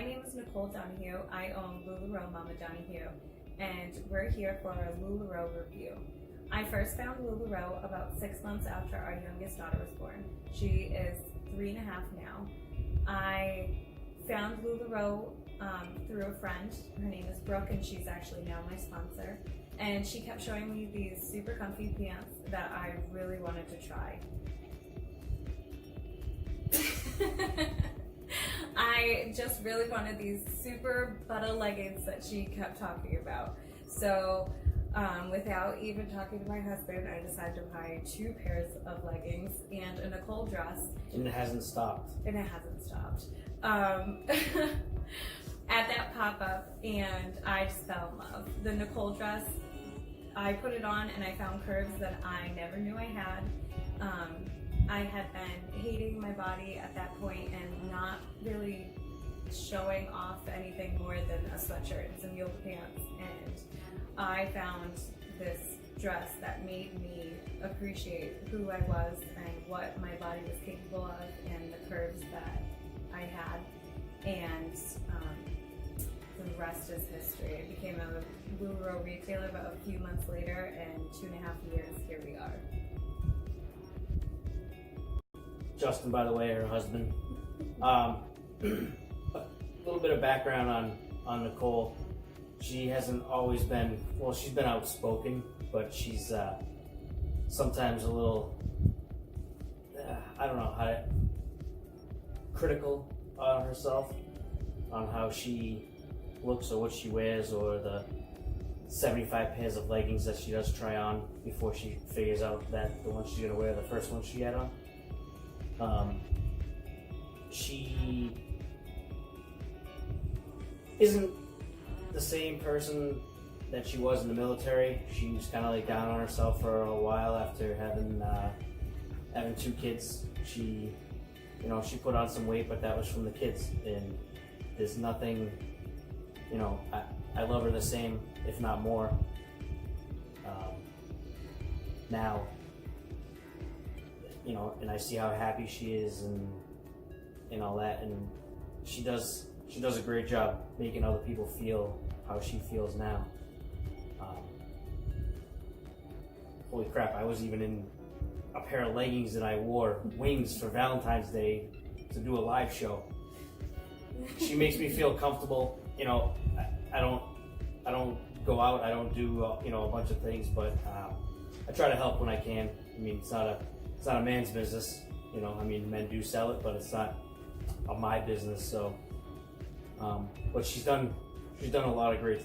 My name is Nicole Donahue. I own Lularoe Mama Donahue, and we're here for a Lularoe review. I first found Lularoe about 6 months after our youngest daughter was born. She is 3.5 now. I found Lularoe through a friend. Her name is Brooke, and she's actually now my sponsor. And she kept showing me these super comfy pants that I really wanted to try. I just really wanted these super butter leggings that she kept talking about. So without even talking to my husband, I decided to buy 2 pairs of leggings and a Nicole dress. And it hasn't stopped. At that pop-up, and I just fell in love. The Nicole dress, I put it on and I found curves that I never knew I had. I had been hating my body at that point and not really showing off anything more than a sweatshirt and some yoga pants, and I found this dress that made me appreciate who I was and what my body was capable of and the curves that I had, and the rest is history. I became a Lularoe retailer about a few months later, and 2.5 years, here we are. Justin, by the way, her husband. A little bit of background on Nicole. She hasn't always been, well, she's been outspoken, but she's sometimes a little, I don't know, critical on herself, on how she looks or what she wears, or the 75 pairs of leggings that she does try on before she figures out that the one she's gonna wear, the first one she had on. She isn't the same person that she was in the military. She was kind of like down on herself for a while after having 2 kids. She put on some weight, but that was from the kids. And there's nothing, I love her the same, if not more, now. And I see how happy she is and all that, and she does a great job making other people feel how she feels now. Holy crap, I was even in a pair of leggings that I wore wings for Valentine's Day to do a live show. She makes me feel comfortable. I don't go out, I don't do a bunch of things, but I try to help when I can. I mean, it's not a man's business, men do sell it, but it's not my business. So, but she's done a lot of great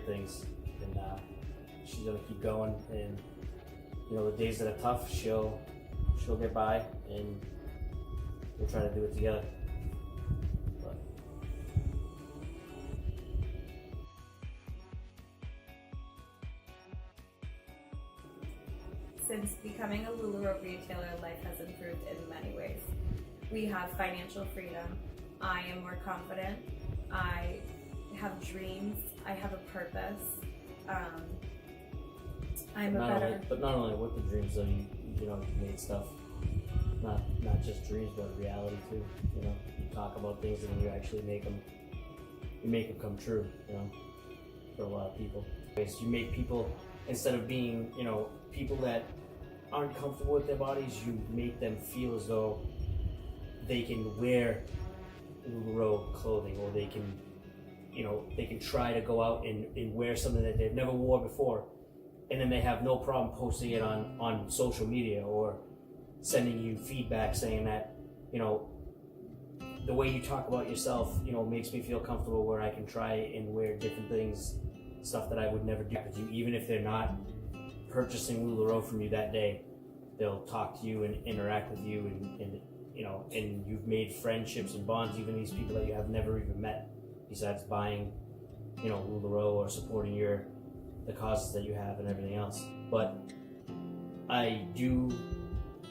things, and she's gonna keep going. And the days that are tough, she'll get by, and we'll try to do it together. But since becoming a Lularoe retailer, life has improved in many ways. We have financial freedom. I am more confident. I have dreams. I have a purpose. But not only with the dreams, though, you made stuff, not just dreams, but reality too. You talk about things and you actually make them come true. For a lot of people, you make people, instead of being people that aren't comfortable with their bodies, you make them feel as though they can wear Lularoe clothing, or they can try to go out and wear something that they've never wore before, and then they have no problem posting it on social media or sending you feedback saying that the way you talk about yourself makes me feel comfortable, where I can try and wear different things, stuff that I would never do with you. Even if they're not purchasing Lularoe from you that day, they'll talk to you and interact with you, and you've made friendships and bonds, even these people that you have never even met, besides buying Lularoe or supporting the causes that you have and everything else. But I do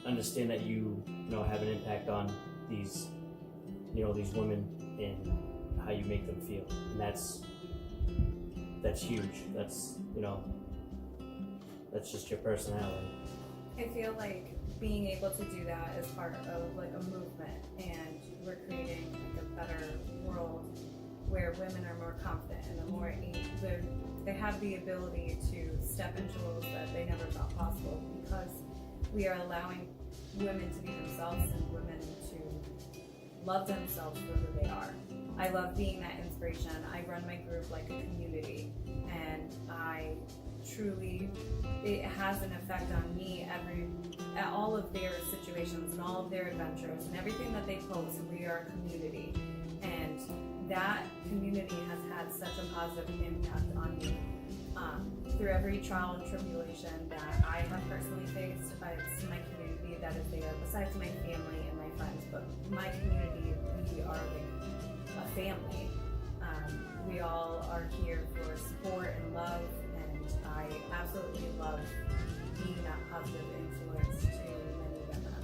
understand that you have an impact on these women and how you make them feel, and that's huge. That's just your personality. I feel like being able to do that is part of like a movement, and we're creating like a better world where women are more confident and they have the ability to step into roles that they never thought possible, because we are allowing women to be themselves and women to love themselves for who they are. I love being that inspiration. I run my group like a community, and it has an effect on me at all of their situations and all of their adventures and everything that they post. We are a community, and that community has had such a positive impact on me through every trial and tribulation that I have personally faced. It's my community that is there, besides my family and my friends. But my community, we are like a family. We all are here for support and love, and I absolutely love being that positive influence to many women.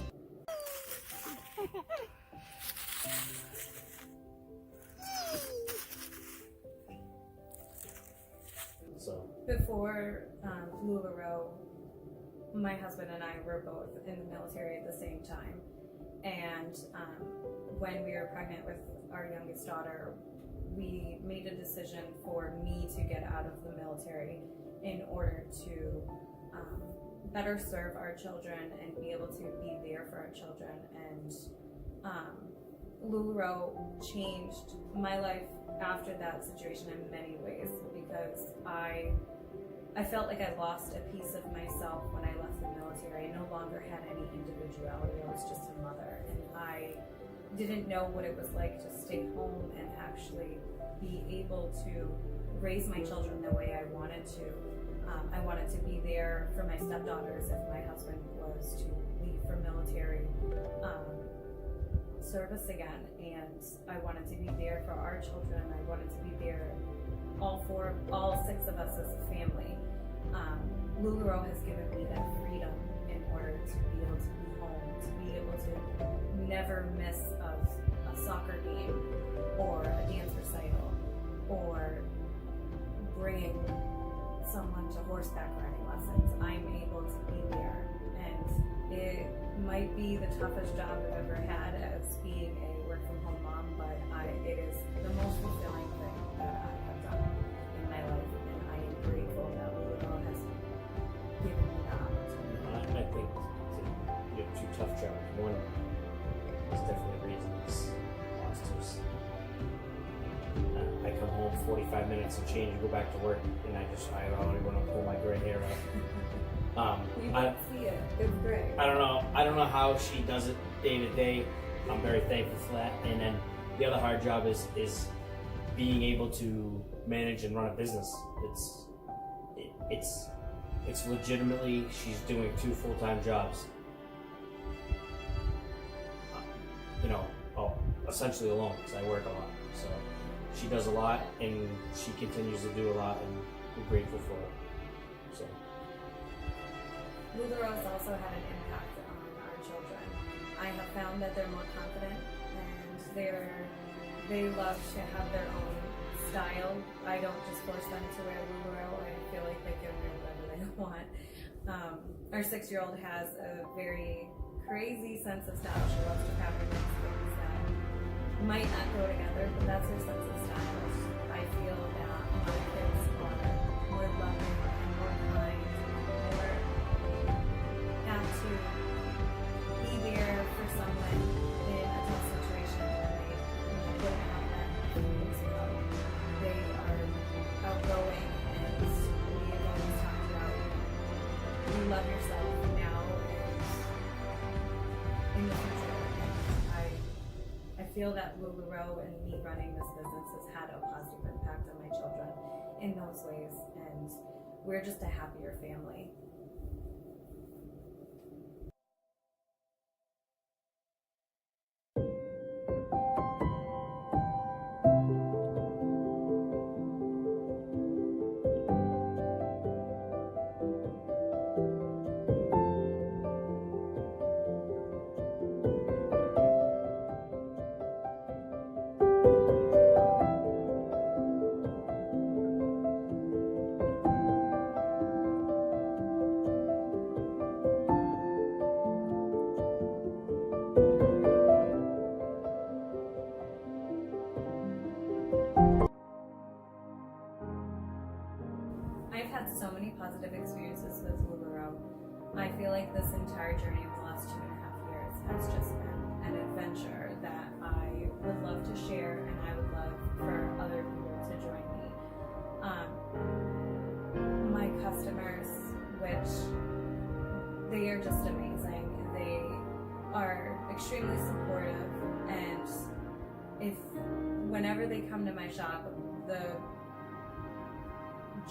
So before Lularoe, my husband and I were both in the military at the same time, and when we were pregnant with our youngest daughter, we made a decision for me to get out of the military in order to better serve our children and be able to be there for our children. And Lularoe changed my life after that situation in many ways, because I felt like I lost a piece of myself when I left the military. I no longer had any individuality. I was just a mother, and I didn't know what it was like to stay home and actually be able to raise my children the way I wanted to. I wanted to be there for my stepdaughters if my husband was to leave for military service again, and I wanted to be there for our children. I wanted to be there, all six of us as a family. Lularoe has given me that freedom in order to be able to be home, to be able to never miss a soccer game or a dance recital, or bringing someone to horseback riding lessons. I'm able to be there, and it might be the toughest job I've ever had as being a work from home mom, but it is the most fulfilling thing that I have done in my life, and I am grateful that Lularoe has given me that opportunity. I think you have two tough jobs. One is definitely raising these monsters. I come home 45 minutes and change and go back to work, and I already want to pull my gray hair out. You can see it. It's great. I don't know how she does it day to day. I'm very thankful for that. And then the other hard job is being able to manage and run a business. It's legitimately, she's doing 2 full-time jobs. Essentially alone, because I work a lot. So she does a lot, and she continues to do a lot, and we're grateful for it. So Lularoe has also had an impact on our children. I have found that they're more confident, and they love to have their own style. I don't just force them to wear Lularoe. I feel like they can wear whatever they want. Our 6-year-old has a very crazy sense of style. She loves to pattern things that might not go together, but that's her sense of style. I feel that my kids are more loving and more kind, more apt to be there for someone in a tough situation when they wouldn't have that a few years ago. They are outgoing, and we have always talked about you love yourself now and in the future. I feel that Lularoe and me running this business has had a positive impact on my children in those ways, and we're just a happier family. I've had so many positive experiences with Lularoe. I feel like this entire journey of the last 2.5 years has just been an adventure that I would love to share, and I would love for other people to join me. My customers, which they are just amazing. They are extremely supportive, and whenever they come to my shop, the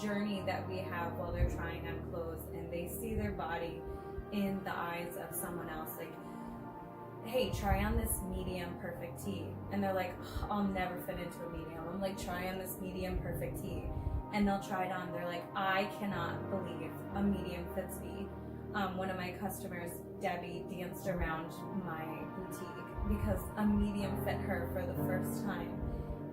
journey that we have while they're trying on clothes, and they see their body in the eyes of someone else, like, hey, try on this medium perfect tee, and they're like, oh, I'll never fit into a medium. I'm like, try on this medium perfect tee, and they'll try it on. They're like, I cannot believe a medium fits me. One of my customers, Debbie, danced around my boutique because a medium fit her for the first time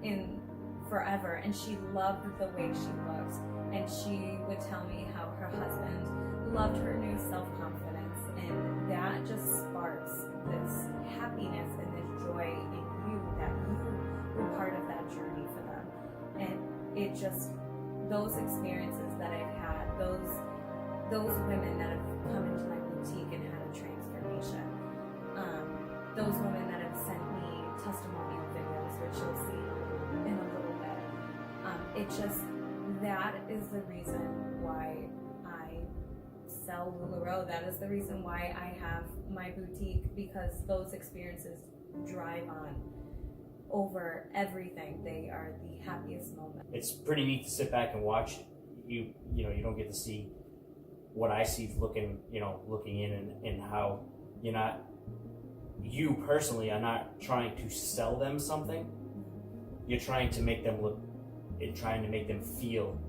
in forever, and she loved the way she looked, and she would tell me how her husband loved her new self-confidence, and that just sparks this happiness and this joy in you that you were part of that journey for them. And it just, those experiences that I've had, those women that have come into my boutique and had a transformation, those women that have sent me testimonial videos, which you'll see in a little bit, it just, that is the reason why I sell Lularoe. That is the reason why I have my boutique, because those experiences drive on over everything. They are the happiest moment. It's pretty neat to sit back and watch. You know, you don't get to see what I see looking in, and how you personally are not trying to sell them something. You're trying to make them look, and trying to make them feel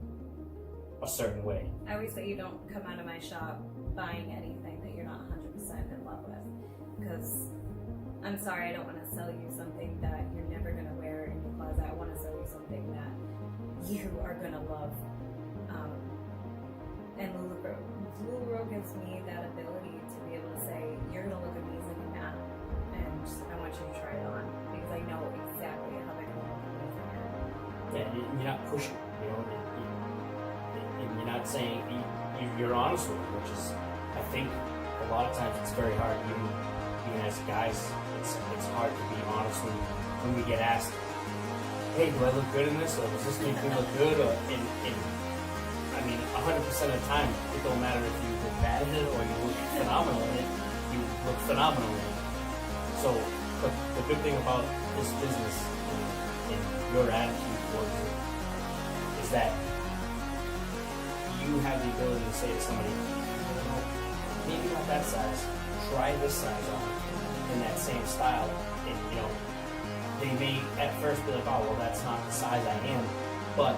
a certain way. I always say you don't come out of my shop buying anything that you're not 100% in love with, because I'm sorry, I don't want to sell you something that you're never going to wear in your closet. I want to sell you something that you are going to love. And Lularoe gives me that ability to be able to say, you're going to look amazing in that, and I want you to try it on, because I know exactly how they're going to look amazing in it. Yeah, you're not pushing, and you're not saying, you're honest with them, which is, I think, a lot of times it's very hard, even as guys, it's hard to be honest when we get asked, hey, do I look good in this, or does this make me look good, or I mean, 100% of the time, it don't matter if you look bad in it or you look phenomenal in it, you look phenomenal in it. So, but the good thing about this business and your attitude towards it is that you have the ability to say to somebody, maybe not that size, try this size on in that same style. And, they may at first be like, oh, well, that's not the size I am, but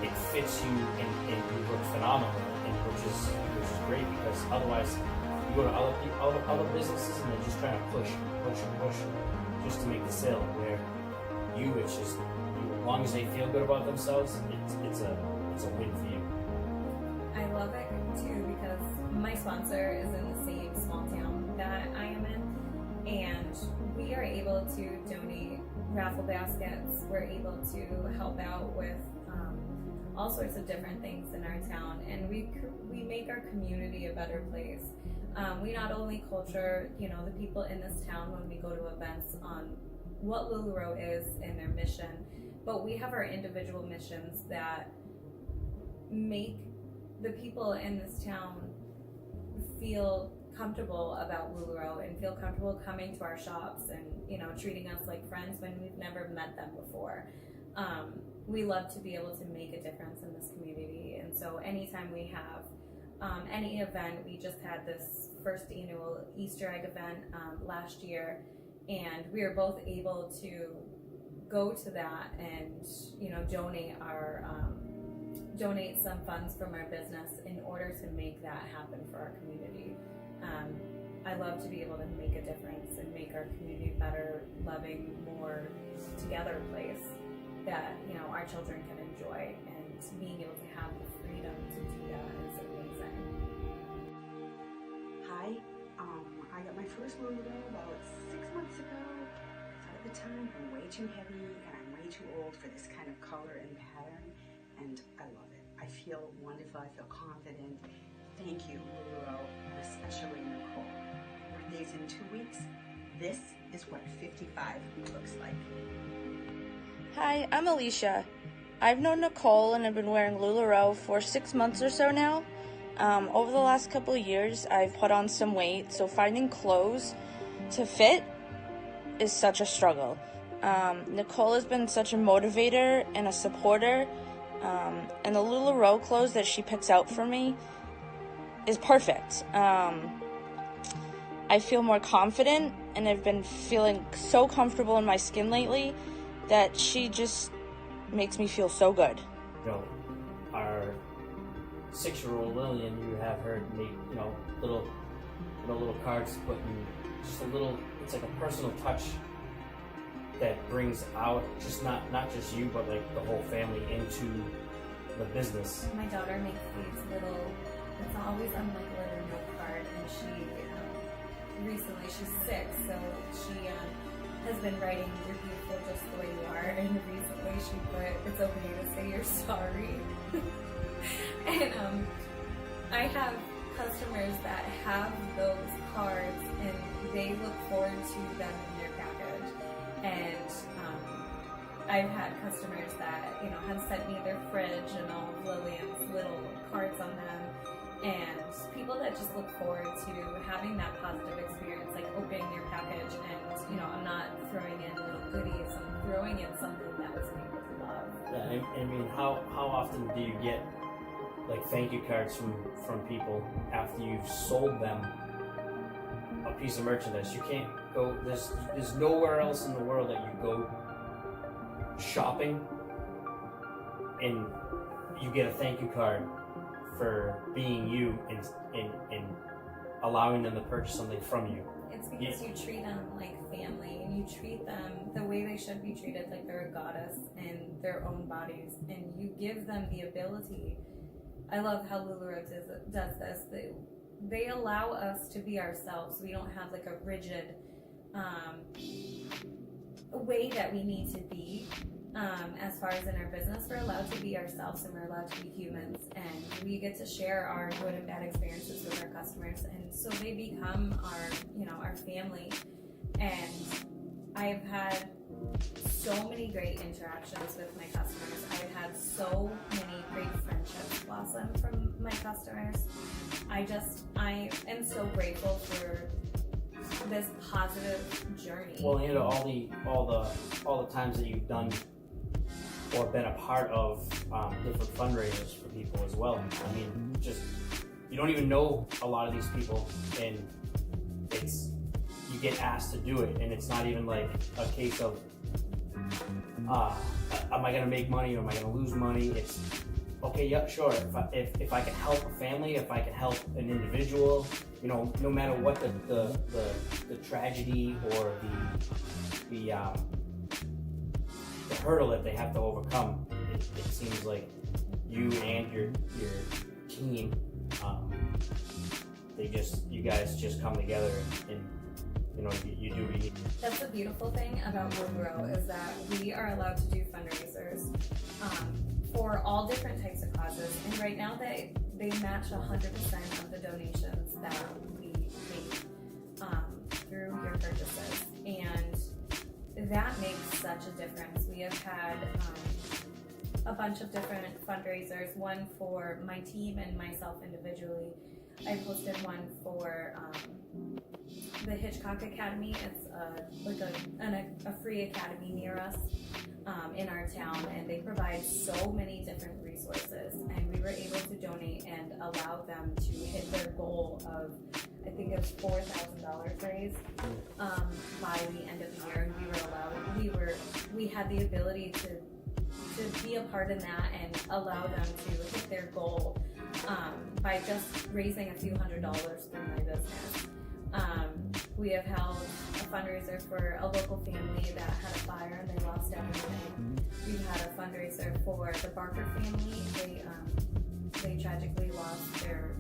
it fits you and you look phenomenal, and which is great, because otherwise you go to other businesses and they're just trying to push just to make the sale, where it's just, as long as they feel good about themselves, it's a win for you. I love it too, because my sponsor is in the same small town that I am in, and we are able to donate raffle baskets. We're able to help out with all sorts of different things in our town, and we make our community a better place. We not only culture, the people in this town when we go to events on what Lularoe is and their mission, but we have our individual missions that make the people in this town feel comfortable about Lularoe and feel comfortable coming to our shops and, treating us like friends when we've never met them before. We love to be able to make a difference in this community, and so anytime we have any event, we just had this first annual Easter egg event last year, and we were both able to go to that and donate some funds from our business in order to make that happen for our community. I love to be able to make a difference and make our community a better, loving, more together place that our children can enjoy, and being able to have the freedom to do that is amazing. Hi, I got my first Lularoe about 6 months ago. Thought at the time I'm way too heavy and I'm way too old for this kind of color and pattern, and I love it. I feel wonderful. I feel confident. Thank you, Lularoe, and especially Nicole. Birthday's in 2 weeks. This is what 55 looks like. Hi, I'm Alicia. I've known Nicole and I've been wearing Lularoe for 6 months or so now. Over the last couple of years, I've put on some weight, so finding clothes to fit is such a struggle. Nicole has been such a motivator and a supporter, and the Lularoe clothes that she picks out for me is perfect. I feel more confident, and I've been feeling so comfortable in my skin lately that she just makes me feel so good. You know, our 6-year-old Lillian, you have her make, little cards to put in, just a little, it's like a personal touch that brings out just not just you, but like the whole family into the business. My daughter makes these little, it's always on like a little note card, and she, recently, she's 6, so she has been writing, "You're beautiful just the way you are," and recently she put, "It's okay to say you're sorry." And I have customers that have those cards, and they look forward to them in their package. And I've had customers that, have sent me their fridge and all of Lillian's little cards on them. And people that just look forward to having that positive experience, like opening your package and, I'm not throwing in little goodies, I'm throwing in something that was made with love. Yeah, I mean, how often do you get like thank you cards from people after you've sold them a piece of merchandise? You can't go, there's nowhere else in the world that you go shopping and you get a thank you card for being you and allowing them to purchase something from you. It's because you treat them like family, and you treat them the way they should be treated, like they're a goddess in their own bodies, and you give them the ability. I love how Lularoe does this. They allow us to be ourselves. We don't have like a rigid way that we need to be. As far as in our business, we're allowed to be ourselves, and we're allowed to be humans, and we get to share our good and bad experiences with our customers, and so they become our family. And I've had so many great interactions with my customers. I've had so many great friendships blossom from my customers. I am so grateful for this positive journey. Well, all the times that you've done or been a part of different fundraisers for people as well. I mean, just you don't even know a lot of these people, and you get asked to do it, and it's not even like a case of am I going to make money or am I going to lose money? It's okay, yeah, sure. If I can help a family, if I can help an individual, no matter what the tragedy or the hurdle that they have to overcome, it seems like you and your team, you guys just come together and you do what you need. That's the beautiful thing about Lularoe, is that we are allowed to do fundraisers for all different types of causes, and right now they match 100% of the donations that we make through your purchases, and that makes such a difference. We have had a bunch of different fundraisers, one for my team and myself individually. I posted one for the Hitchcock Academy. It's like a free academy near us in our town, and they provide so many different resources, and we were able to donate and allow them to hit their goal of, I think it was $4,000 raised by the end of the year, and we had the ability to be a part in that and allow them to hit their goal by just raising a few $100s through my business. We have held a fundraiser for a local family that had a fire and they lost everything. We've had a fundraiser for the Barker family. They tragically lost their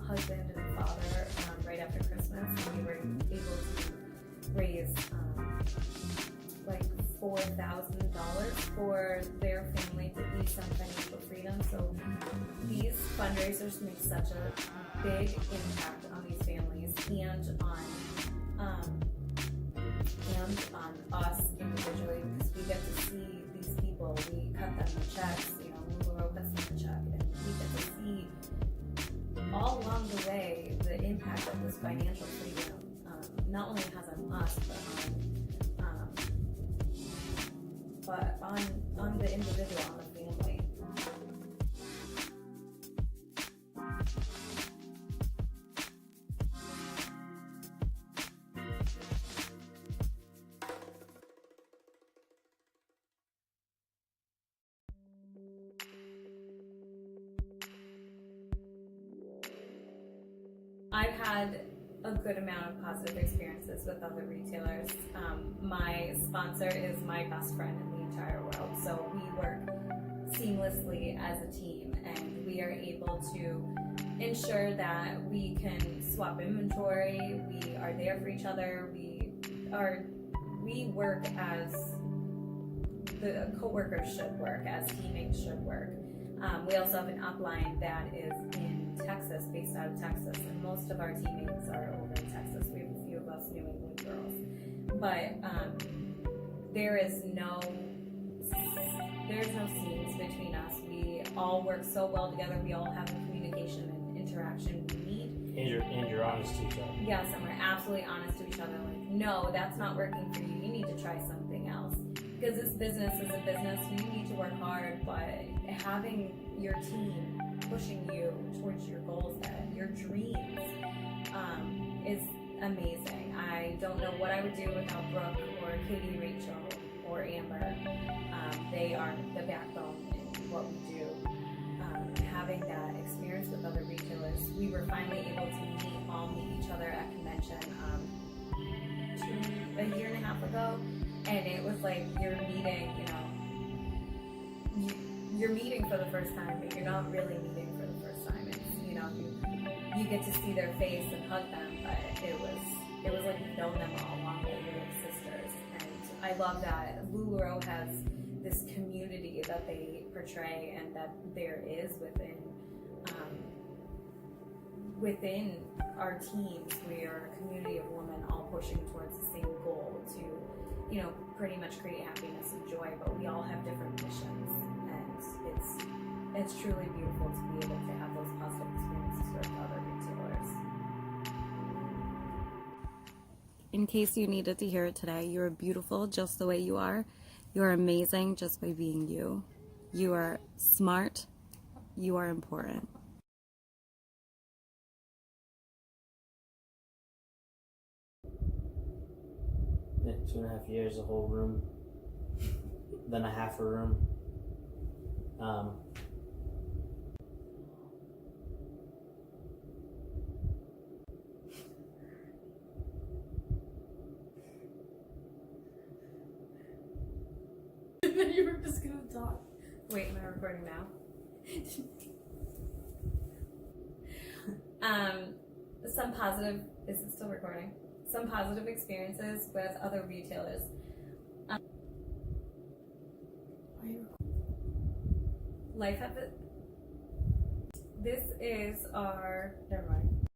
husband and father right after Christmas, and we were able to raise like $4,000 for their family to really some financial freedom. So these fundraisers make such a big impact on these families and on us individually, because we get to see these people. We cut them the checks, Lularoe cuts them the check, and we get to see all along the way the impact of this financial freedom not only has on us, but on the individual, on the family. I've had a good amount of positive experiences with other retailers. My sponsor is my best friend in the entire world, so we work seamlessly as a team, and we are able to ensure that we can swap inventory, we are there for each other, we work as the co-workers should work, as teammates should work. We also have an upline that is in Texas, based out of Texas, and most of our teammates are over in Texas. We have a few of us New England girls, but there's no seams between us. We all work so well together. We all have the communication and interaction we need. And you're honest to each other. Yes, and we're absolutely honest to each other. Like, no, that's not working for you. You need to try something else. Because this business is a business, you need to work hard, but having your team pushing you towards your goals, your dreams, is amazing. I don't know what I would do without Brooke or Katie, Rachel, or Amber. They are the backbone in what we do. Having that experience with other retailers, we were finally able to all meet each other at convention a year and a half ago. And it was like you're meeting for the first time, but you're not really meeting for the first time. It's, you get to see their face and hug them, but it was like you've known them all along, that you're like sisters. And I love that Lularoe has this community that they portray, and that there is within our teams. We are a community of women all pushing towards the same goal to pretty much create happiness and joy, but we all have different missions, and it's truly beautiful to be able to have those positive experiences with other retailers. In case you needed to hear it today, you're beautiful just the way you are. You're amazing just by being you. You are smart. You are important. Yeah, 2.5 years, a whole room, then a half a room. You were just gonna talk. Wait, am I recording now? Is it still recording? Some positive experiences with other retailers. Life at the. This is our. Never mind.